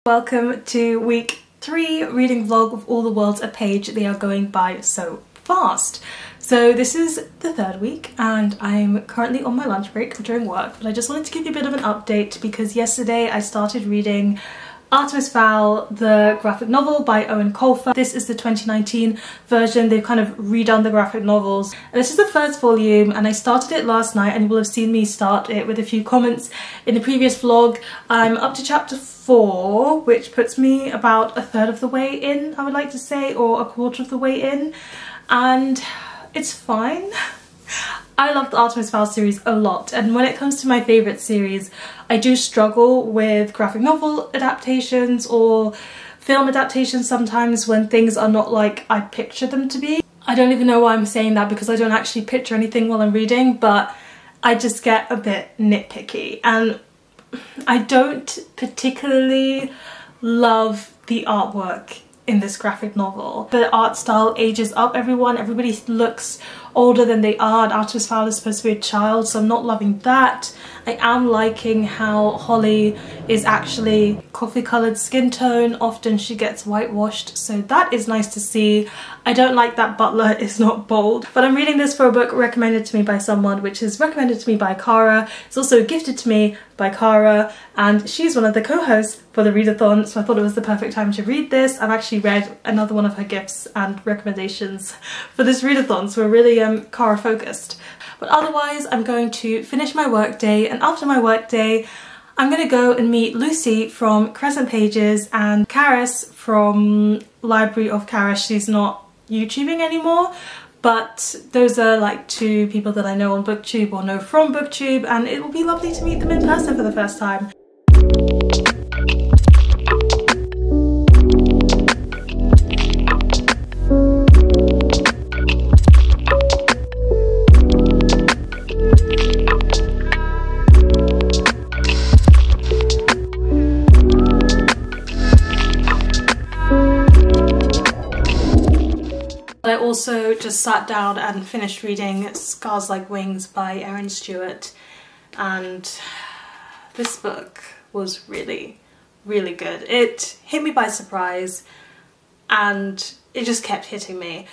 Welcome to week 3 reading vlog of All the Worlds a Page. They are going by so fast. So this is the 3rd week and I'm currently on my lunch break during work, but I just wanted to give you a bit of an update because yesterday I started reading Artemis, Fowl, the graphic novel by Eoin Colfer. This is the 2019 version. They've kind of redone the graphic novels. And this is the first volume and I started it last night, and you will have seen me start it with a few comments in the previous vlog. I'm up to chapter 4, which puts me about a third of the way in, I would like to say, or a quarter of the way in, and it's fine. I love the Artemis Fowl series a lot, and when it comes to my favourite series, I do struggle with graphic novel adaptations or film adaptations sometimes when things are not like I picture them to be. I don't even know why I'm saying that because I don't actually picture anything while I'm reading, but I just get a bit nitpicky, and I don't particularly love the artwork in this graphic novel. The art style ages up everyone. Everybody looks older than they are, and Artemis Fowl is supposed to be a child, so I'm not loving that. I am liking how Holly is actually coffee coloured skin tone. Often she gets whitewashed, so that is nice to see. I don't like that Butler is not bold, but I'm reading this for a book recommended to me by someone, which is recommended to me by Cara. It's also gifted to me by Cara, and she's one of the co-hosts for the readathon, so I thought it was the perfect time to read this. I've actually read another one of her gifts and recommendations for this readathon, so we're really Cara focused. But otherwise, I'm going to finish my work day, and after my work day I'm going to go and meet Lucy from Crescent Pages and Cerys from Library of Cara. She's not YouTubing anymore, but those are like 2 people that I know on BookTube or know from BookTube, and it will be lovely to meet them in person for the first time. I also just sat down and finished reading Scars Like Wings by Erin Stewart, and this book was really good. It hit me by surprise and it just kept hitting me.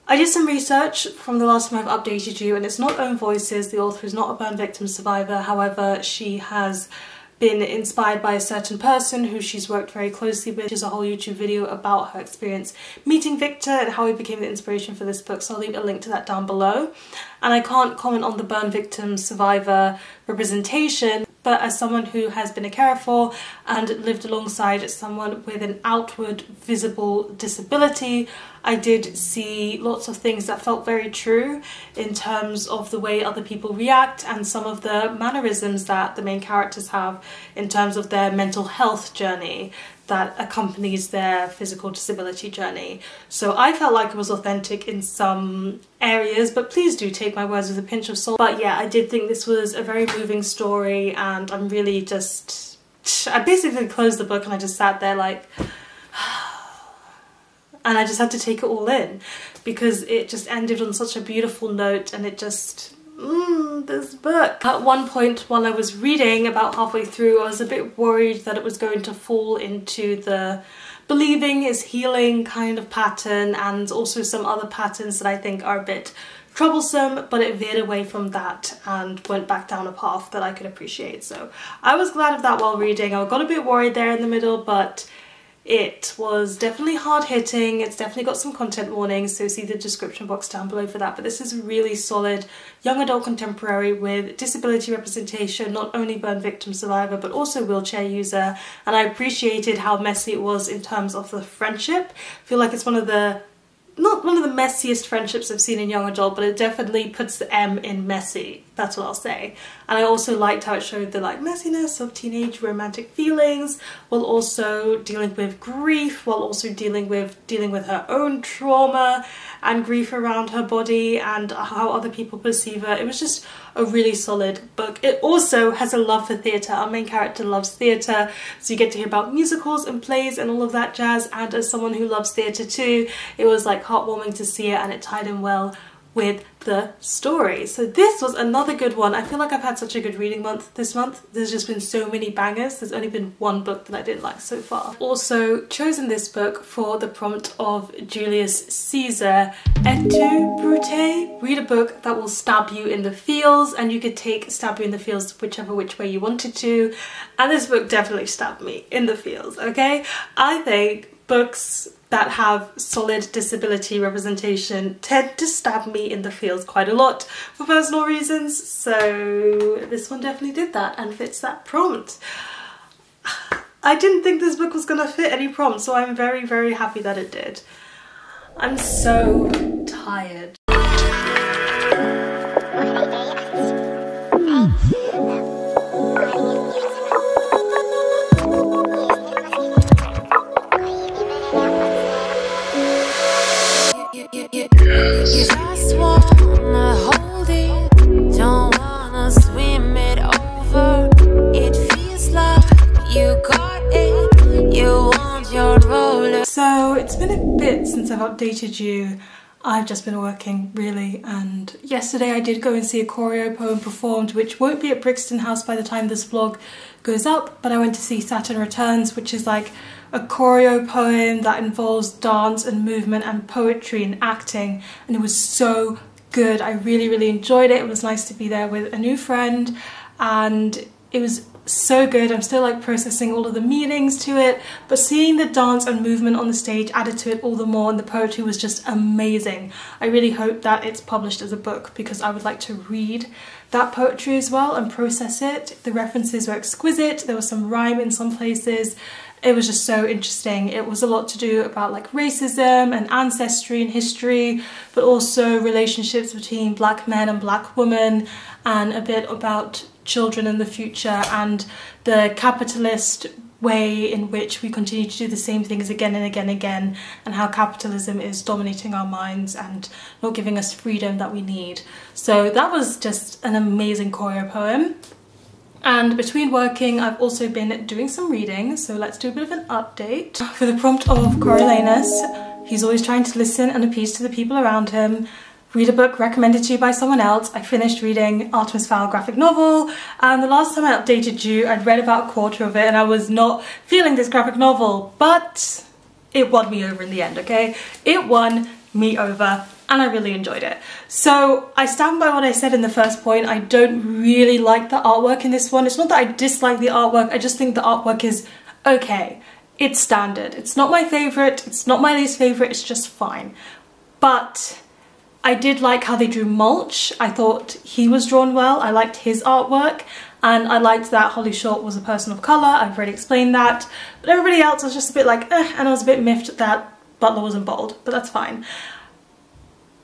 I did some research from the last time I've updated you, and it's not Own Voices. The author is not a burn victim survivor. However, she has been inspired by a certain person who she's worked very closely with. There's a whole YouTube video about her experience meeting Victor and how he became the inspiration for this book, so I'll leave a link to that down below. And I can't comment on the burn victim survivor representation, but as someone who has been a carer for and lived alongside someone with an outward visible disability, I did see lots of things that felt very true in terms of the way other people react and some of the mannerisms that the main characters have in terms of their mental health journey that accompanies their physical disability journey. So I felt like it was authentic in some areas, but please do take my words with a pinch of salt. But yeah, I did think this was a very moving story, and I'm really just... I basically closed the book and I just sat there like... and I just had to take it all in because it just ended on such a beautiful note, and it just... this book. At one point while I was reading, about halfway through, I was a bit worried that it was going to fall into the believing is healing kind of pattern, and also some other patterns that I think are a bit troublesome, but it veered away from that and went back down a path that I could appreciate. So I was glad of that while reading. I got a bit worried there in the middle, but it was definitely hard-hitting. It's definitely got some content warnings, so see the description box down below for that. But this is a really solid young adult contemporary with disability representation, not only burn victim survivor but also wheelchair user, and I appreciated how messy it was in terms of the friendship. I feel like it's not one of the messiest friendships I've seen in young adult, but it definitely puts the M in messy, that's what I'll say. And I also liked how it showed the like messiness of teenage romantic feelings while also dealing with grief, while also dealing with her own trauma and grief around her body and how other people perceive her. It was just a really solid book. It also has a love for theatre. Our main character loves theatre, so you get to hear about musicals and plays and all of that jazz, and as someone who loves theatre too, it was like heartwarming to see it, and it tied in well with the story. So this was another good one. I feel like I've had such a good reading month this month. There's just been so many bangers. There's only been one book that I didn't like so far. I've also chosen this book for the prompt of Julius Caesar, Et tu, Brute? Read a book that will stab you in the feels, and you could take stab you in the feels which way you wanted to. And this book definitely stabbed me in the feels, okay? I think books that have solid disability representation tend to stab me in the feels quite a lot for personal reasons, so this one definitely did that and fits that prompt. I didn't think this book was gonna fit any prompt, so I'm very, very happy that it did. I'm so tired. Just wanna hold it, don't wanna swim it over. It feels like you got it, you want your roller. So it's been a bit since I've updated you. I've just been working really, and yesterday I did go and see a choreo poem performed, which won't be at Brixton House by the time this vlog goes up, but I went to see Saturn Returns, which is like a choreo poem that involves dance and movement and poetry and acting, and it was so good. I really, really enjoyed it. It was nice to be there with a new friend, and it was so good. I'm still like processing all of the meanings to it, but seeing the dance and movement on the stage added to it all the more, and the poetry was just amazing. I really hope that it's published as a book because I would like to read that poetry as well and process it. The references were exquisite. There was some rhyme in some places. It was just so interesting. It was a lot to do about like racism and ancestry and history, but also relationships between black men and black women, and a bit about children in the future and the capitalist way in which we continue to do the same things again and again and again, and how capitalism is dominating our minds and not giving us freedom that we need. So that was just an amazing choreo poem. And between working, I've also been doing some reading, so let's do a bit of an update. For the prompt of Coriolanus, he's always trying to listen and appease to the people around him. Read a book recommended to you by someone else. I finished reading Artemis Fowl graphic novel, and the last time I updated you, I'd read about a quarter of it and I was not feeling this graphic novel, but it won me over in the end, okay? It won me over, and I really enjoyed it. So I stand by what I said in the first point. I don't really like the artwork in this one. It's not that I dislike the artwork, I just think the artwork is okay. It's standard. It's not my favourite, it's not my least favourite, it's just fine. But I did like how they drew Mulch. I thought he was drawn well. I liked his artwork, and I liked that Holly Short was a person of colour. I've already explained that. But everybody else was just a bit like, and I was a bit miffed that Butler wasn't bold, but that's fine.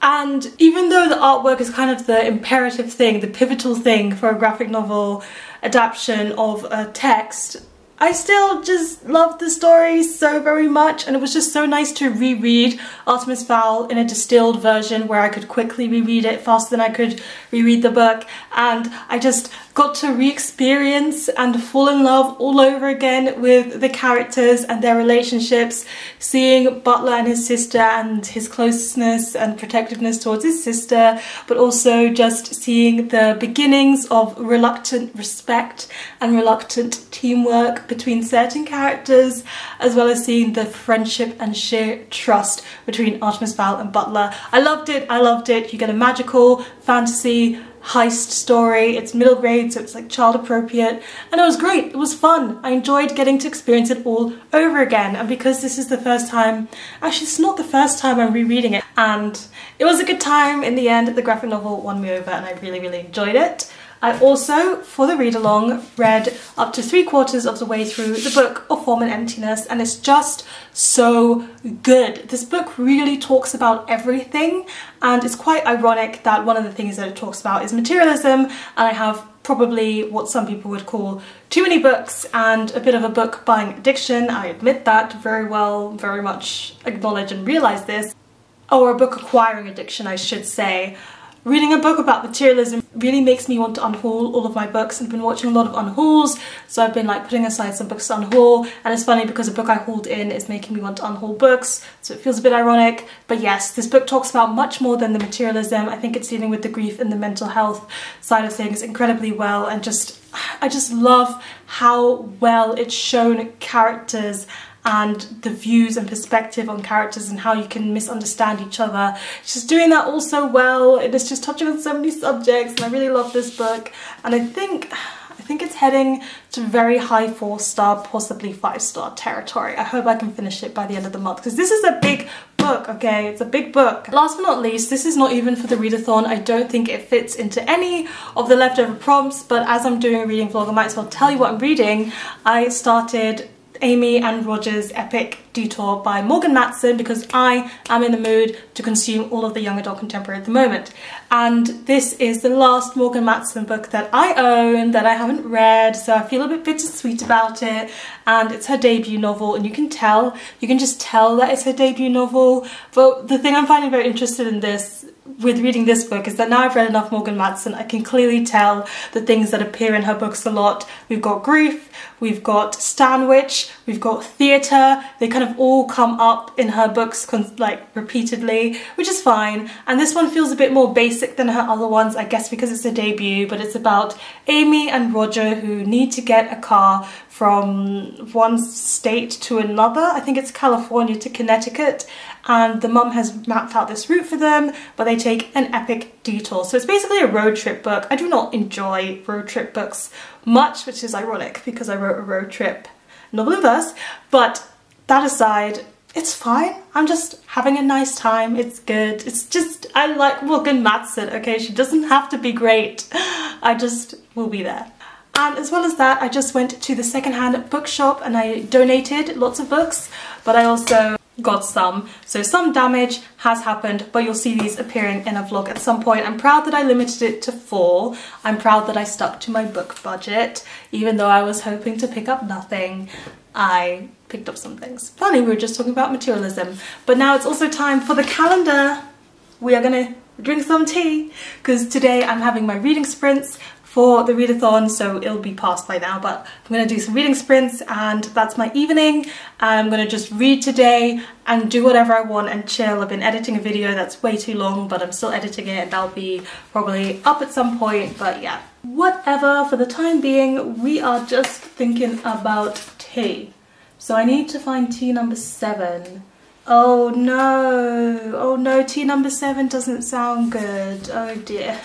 And even though the artwork is kind of the imperative thing, the pivotal thing for a graphic novel adaptation of a text, I still just loved the story so very much, and it was just so nice to reread Artemis Fowl in a distilled version where I could quickly reread it faster than I could reread the book, and I just got to re-experience and fall in love all over again with the characters and their relationships, seeing Butler and his sister and his closeness and protectiveness towards his sister, but also just seeing the beginnings of reluctant respect and reluctant teamwork between certain characters, as well as seeing the friendship and sheer trust between Artemis Fowl and Butler. I loved it, I loved it. You get a magical fantasy heist story. It's middle grade, so it's like child appropriate, and it was great. It was fun. I enjoyed getting to experience it all over again, and because this is the first time, actually it's not the first time I'm rereading it, and it was a good time in the end. The graphic novel won me over and I really, really enjoyed it. I also, for the read-along, read up to 3/4 of the way through the book of Form and Emptiness, and it's just so good. This book really talks about everything, and it's quite ironic that one of the things that it talks about is materialism, and I have probably what some people would call too many books and a bit of a book buying addiction. I admit that very well, very much acknowledge and realise this. Or a book acquiring addiction, I should say. reading a book about materialism really makes me want to unhaul all of my books. I've been watching a lot of unhauls, so I've been like putting aside some books to unhaul, and it's funny because a book I hauled in is making me want to unhaul books, so it feels a bit ironic. But yes, this book talks about much more than the materialism. I think it's dealing with the grief and the mental health side of things incredibly well, and I just love how well it's shown characters and the views and perspective on characters and how you can misunderstand each other. She's doing that all so well. It is just touching on so many subjects, and I really love this book. And I think it's heading to very high 4-star, possibly 5-star territory. I hope I can finish it by the end of the month, because this is a big book, okay? It's a big book. Last but not least, this is not even for the readathon. I don't think it fits into any of the leftover prompts, but as I'm doing a reading vlog, I might as well tell you what I'm reading. I started Amy and Roger's epic Detour by Morgan Matson because I am in the mood to consume all of the young adult contemporary at the moment. And this is the last Morgan Matson book that I own that I haven't read, so I feel a bit bittersweet about it. And it's her debut novel, and you can just tell that it's her debut novel. But the thing I'm finding very interested in with reading this book is that now I've read enough Morgan Matson, I can clearly tell the things that appear in her books a lot. We've got grief, we've got Stanwich, we've got theatre. They kind of all come up in her books like repeatedly, which is fine. And this one feels a bit more basic than her other ones, I guess because it's a debut, but it's about Amy and Roger who need to get a car from one state to another. I think it's California to Connecticut, and the mum has mapped out this route for them, but they take an epic detour. So it's basically a road trip book. I do not enjoy road trip books much, which is ironic because I wrote a road trip novel in verse, but that aside, it's fine. I'm just having a nice time. It's good. It's just, I like Morgan Matson, okay? She doesn't have to be great. I just will be there. And as well as that, I just went to the secondhand bookshop and I donated lots of books, but I also got some. So some damage has happened, but you'll see these appearing in a vlog at some point. I'm proud that I limited it to 4. I'm proud that I stuck to my book budget. Even though I was hoping to pick up nothing, I picked up some things. Funny, we were just talking about materialism. But now it's also time for the calendar. We are gonna drink some tea, because today I'm having my reading sprints for the readathon, so it'll be past by now, but I'm gonna do some reading sprints and that's my evening. I'm gonna just read today and do whatever I want and chill. I've been editing a video that's way too long, but I'm still editing it and that'll be probably up at some point, but yeah. Whatever, for the time being, we are just thinking about tea. So I need to find tea number 7. Oh no, tea number 7 doesn't sound good, oh dear.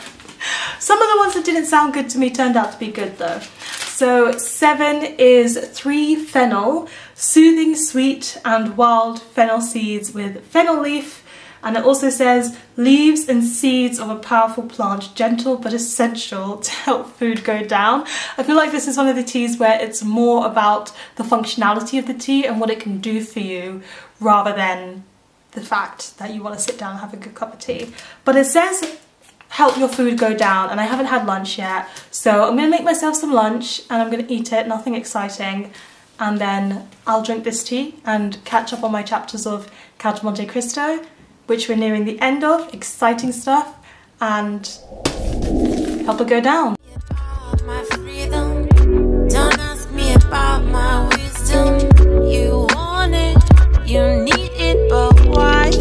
Some of the ones that didn't sound good to me turned out to be good though. So 7 is 3 fennel, soothing, sweet and wild fennel seeds with fennel leaf. And it also says leaves and seeds of a powerful plant, gentle but essential to help food go down. I feel like this is one of the teas where it's more about the functionality of the tea and what it can do for you rather than the fact that you want to sit down and have a good cup of tea. But it says help your food go down, and I haven't had lunch yet, so I'm gonna make myself some lunch and I'm gonna eat it, nothing exciting, and then I'll drink this tea and catch up on my chapters of Count Monte Cristo, which we're nearing the end of. Exciting stuff, and help it go down. My freedom, don't ask me about my wisdom. You want it, you need it, but why?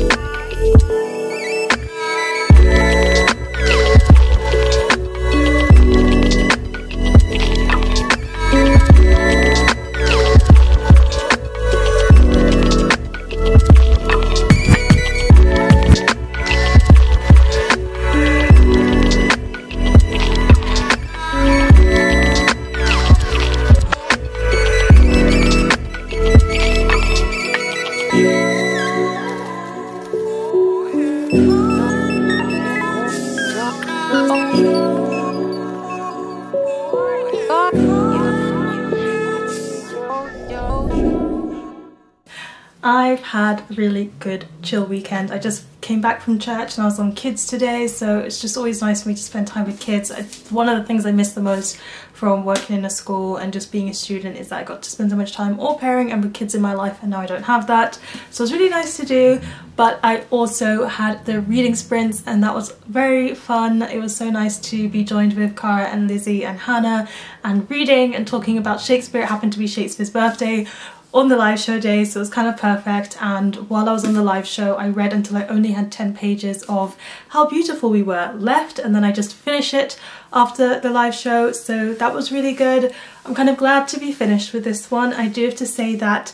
I've had a really good chill weekend. I just came back from church and I was on kids today, so it's just always nice for me to spend time with kids. One of the things I miss the most from working in a school and just being a student is that I got to spend so much time au pairing and with kids in my life, and now I don't have that. So it was really nice to do, but I also had the reading sprints and that was very fun. It was so nice to be joined with Cara and Lizzie and Hannah and reading and talking about Shakespeare. It happened to be Shakespeare's birthday on the live show day, so it was kind of perfect. And while I was on the live show, I read until I only had 10 pages of How Beautiful We Were left, and then I just finished it after the live show, so that was really good. I'm kind of glad to be finished with this one. I do have to say that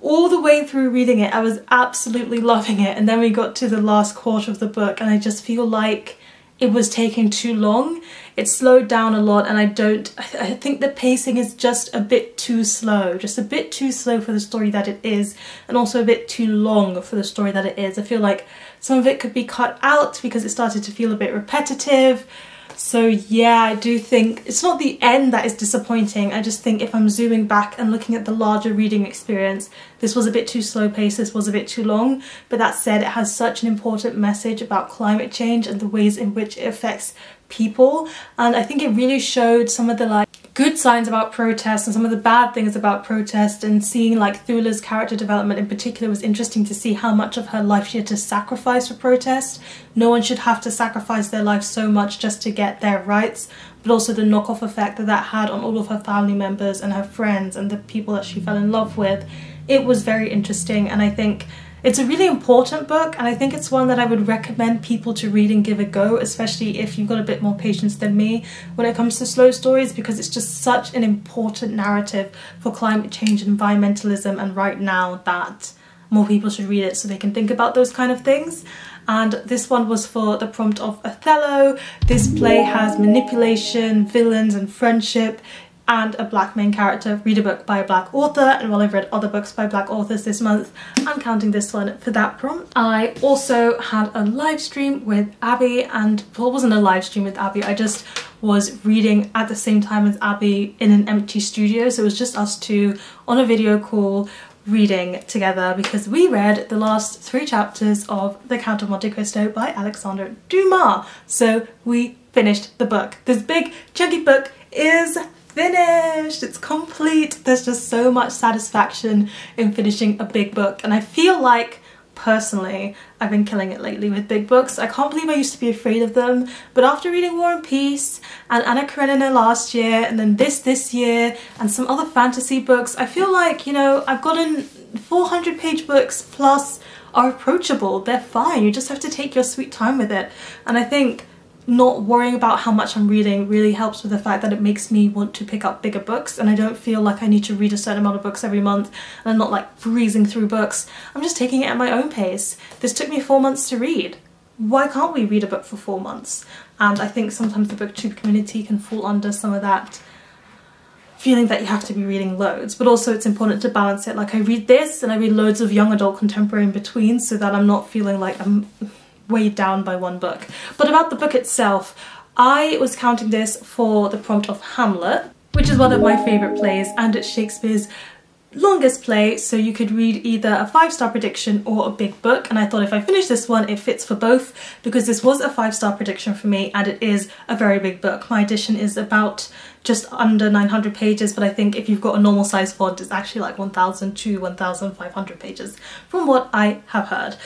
all the way through reading it, I was absolutely loving it, and then we got to the last quarter of the book and I just feel like it was taking too long. It slowed down a lot, and I think the pacing is just a bit too slow. Just a bit too slow for the story that it is, and also a bit too long for the story that it is. I feel like some of it could be cut out because it started to feel a bit repetitive. So yeah, I do think it's not the end that is disappointing. I just think if I'm zooming back and looking at the larger reading experience, this was a bit too slow paced, this was a bit too long. But that said, it has such an important message about climate change and the ways in which it affects people. And I think it really showed some of the good signs about protest and some of the bad things about protest, and seeing Thula's character development in particular was interesting to see how much of her life she had to sacrifice for protest. No one should have to sacrifice their life so much just to get their rights, but also the knock-off effect that that had on all of her family members and her friends and the people that she fell in love with. It was very interesting, and I think it's a really important book, and I think it's one that I would recommend people to read and give a go, especially if you've got a bit more patience than me when it comes to slow stories, because it's just such an important narrative for climate change and environmentalism, and right now that more people should read it so they can think about those kind of things. And this one was for the prompt of Othello. This play has manipulation, villains and friendship, and a black main character. Read a book by a black author, and while I've read other books by black authors this month, I'm counting this one for that prompt. I also had a live stream with Abby, and well, it wasn't a live stream with Abby, I just was reading at the same time as Abby in an empty studio, so it was just us two on a video call reading together, because we read the last 3 chapters of The Count of Monte Cristo by Alexandre Dumas. So we finished the book. This big chunky book is finished, it's complete. There's just so much satisfaction in finishing a big book, and I feel like personally I've been killing it lately with big books. I can't believe I used to be afraid of them, but after reading War and Peace and Anna Karenina last year, and then this year, and some other fantasy books, I feel like, you know, I've gotten 400-page books plus are approachable. They're fine, you just have to take your sweet time with it. And I think not worrying about how much I'm reading really helps with the fact that it makes me want to pick up bigger books, and I don't feel like I need to read a certain amount of books every month, and I'm not breezing through books. I'm just taking it at my own pace. This took me 4 months to read. Why can't we read a book for 4 months? And I think sometimes the booktube community can fall under some of that feeling that you have to be reading loads, but also it's important to balance it. I read this and I read loads of young adult contemporary in between, so that I'm not feeling like I'm weighed down by one book. But about the book itself, I was counting this for the prompt of Hamlet, which is one of my favourite plays, and it's Shakespeare's longest play, so you could read either a 5-star prediction or a big book, and I thought if I finish this one it fits for both, because this was a 5-star prediction for me and it is a very big book. My edition is about just under 900 pages, but I think if you've got a normal size font it's actually 1,000 to 1,500 pages from what I have heard.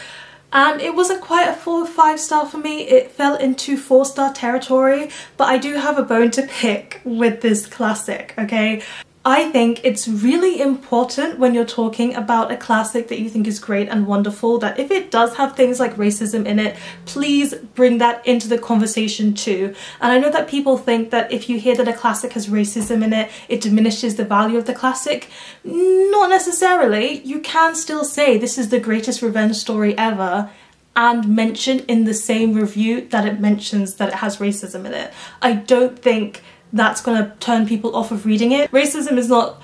And it wasn't quite a full 5-star for me, it fell into 4-star territory, but I do have a bone to pick with this classic, okay? I think it's really important when you're talking about a classic that you think is great and wonderful, that if it does have things like racism in it, please bring that into the conversation too. And I know that people think that if you hear that a classic has racism in it, it diminishes the value of the classic. Not necessarily. You can still say this is the greatest revenge story ever and mention in the same review that it mentions that it has racism in it. I don't think that's going to turn people off of reading it. Racism is not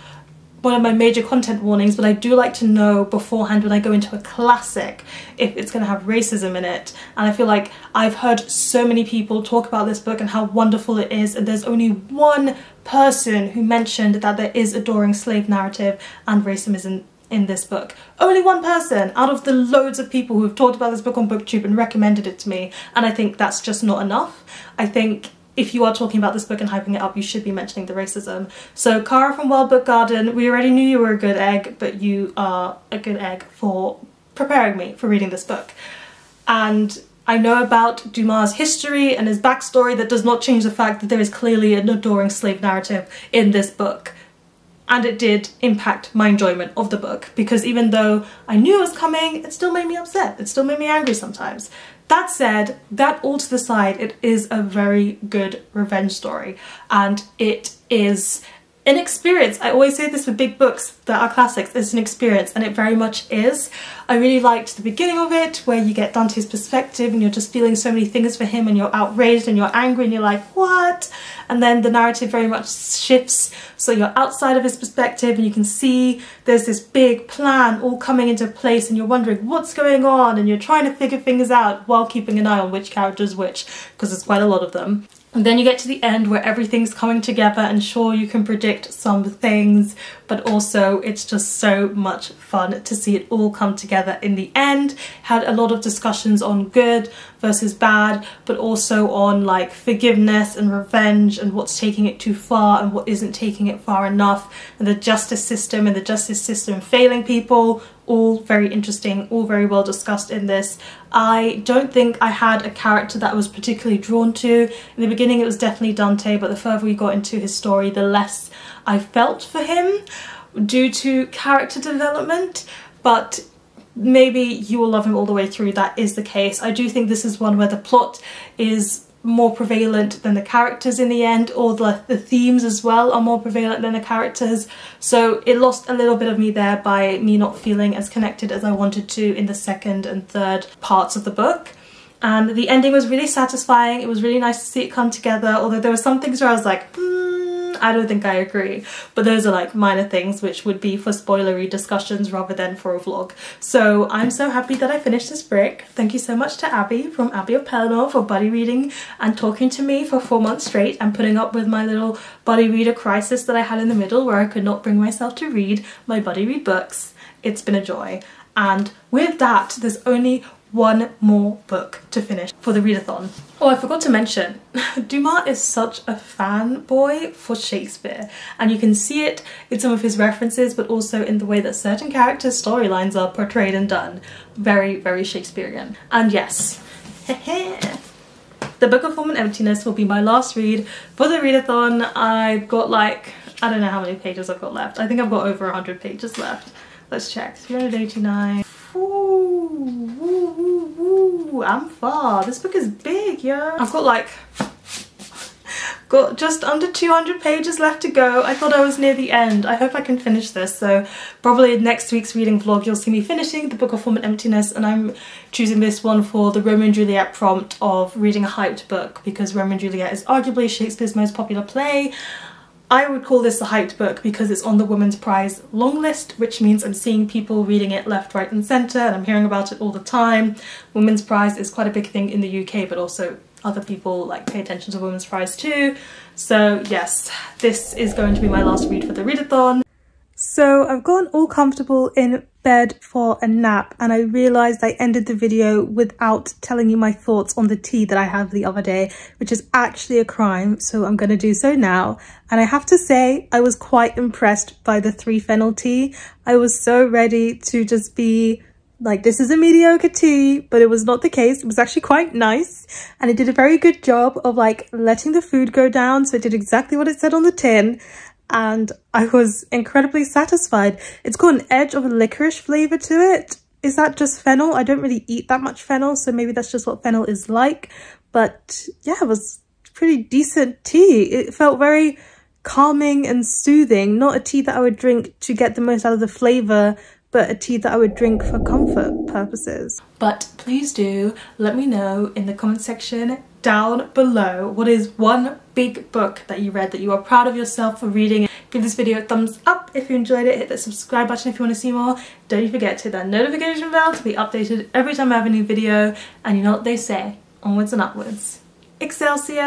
one of my major content warnings, but I do like to know beforehand when I go into a classic if it's going to have racism in it. And I feel like I've heard so many people talk about this book and how wonderful it is, and there's only one person who mentioned that there is a adoring slave narrative and racism in this book. Only one person out of the loads of people who have talked about this book on BookTube and recommended it to me, and I think that's just not enough. I think if you are talking about this book and hyping it up, you should be mentioning the racism. So Cara from Wild Book Garden, we already knew you were a good egg, but you are a good egg for preparing me for reading this book. And I know about Dumas' history and his backstory. That does not change the fact that there is clearly an adoring slave narrative in this book. And it did impact my enjoyment of the book, because even though I knew it was coming, it still made me upset. It still made me angry sometimes. That said, that all to the side, it is a very good revenge story, and it is an experience. I always say this with big books that are classics, it's an experience, and it very much is. I really liked the beginning of it, where you get Dante's perspective and you're just feeling so many things for him, and you're outraged and you're angry and you're like, what? And then the narrative very much shifts, so you're outside of his perspective and you can see there's this big plan all coming into place, and you're wondering what's going on, and you're trying to figure things out while keeping an eye on which character is which, because there's quite a lot of them. And then you get to the end where everything's coming together, and sure, you can predict some things, but also it's just so much fun to see it all come together in the end. Had a lot of discussions on good versus bad, but also on like forgiveness and revenge and what's taking it too far and what isn't taking it far enough, and the justice system failing people. All very interesting, all very well discussed in this. I don't think I had a character that I was particularly drawn to. In the beginning it was definitely Dante, but the further we got into his story, the less I felt for him due to character development, but maybe you will love him all the way through. That is the case. I do think this is one where the plot is more prevalent than the characters in the end, or the themes as well are more prevalent than the characters, so it lost a little bit of me there by me not feeling as connected as I wanted to in the second and third parts of the book. And the ending was really satisfying. It was really nice to see it come together, although there were some things where I was like, I don't think I agree, but those are like minor things which would be for spoilery discussions rather than for a vlog. So I'm so happy that I finished this brick. Thank you so much to Abby from Abbey of Pelennor for buddy reading and talking to me for 4 months straight, and putting up with my little buddy reader crisis that I had in the middle where I could not bring myself to read my buddy read books. It's been a joy. And with that, there's only one more book to finish for the readathon. Oh, I forgot to mention, Dumas is such a fanboy for Shakespeare, and you can see it in some of his references, but also in the way that certain characters' storylines are portrayed and done. Very, very Shakespearean. And yes, the Book of Form and Emptiness will be my last read for the readathon. I've got like, I don't know how many pages I've got left. I think I've got over 100 pages left. Let's check. 389. Ooh, I'm far. This book is big, yeah. I've got just under 200 pages left to go. I thought I was near the end. I hope I can finish this. So probably in next week's reading vlog, you'll see me finishing the Book of Form and Emptiness, and I'm choosing this one for the Romeo and Juliet prompt of reading a hyped book, because Romeo and Juliet is arguably Shakespeare's most popular play. I would call this a hyped book because it's on the Women's Prize long list, which means I'm seeing people reading it left, right and centre, and I'm hearing about it all the time. Women's Prize is quite a big thing in the UK, but also other people like pay attention to Women's Prize too. So yes, this is going to be my last read for the readathon. So I've gotten all comfortable in bed for a nap, and I realised I ended the video without telling you my thoughts on the tea that I had the other day, which is actually a crime, so I'm going to do so now. And I have to say, I was quite impressed by the 3-fennel tea. I was so ready to just be like, this is a mediocre tea, but it was not the case. It was actually quite nice, and it did a very good job of like letting the food go down, so it did exactly what it said on the tin. And I was incredibly satisfied. It's got an edge of a licorice flavour to it. Is that just fennel? I don't really eat that much fennel, so maybe that's just what fennel is like. But yeah, it was pretty decent tea. It felt very calming and soothing. Not a tea that I would drink to get the most out of the flavour, but a tea that I would drink for comfort purposes. But please do let me know in the comment section down below what is one big book that you read that you are proud of yourself for reading. Give this video a thumbs up if you enjoyed it, hit that subscribe button if you want to see more. Don't forget to hit that notification bell to be updated every time I have a new video. And you know what they say, onwards and upwards. Excelsior!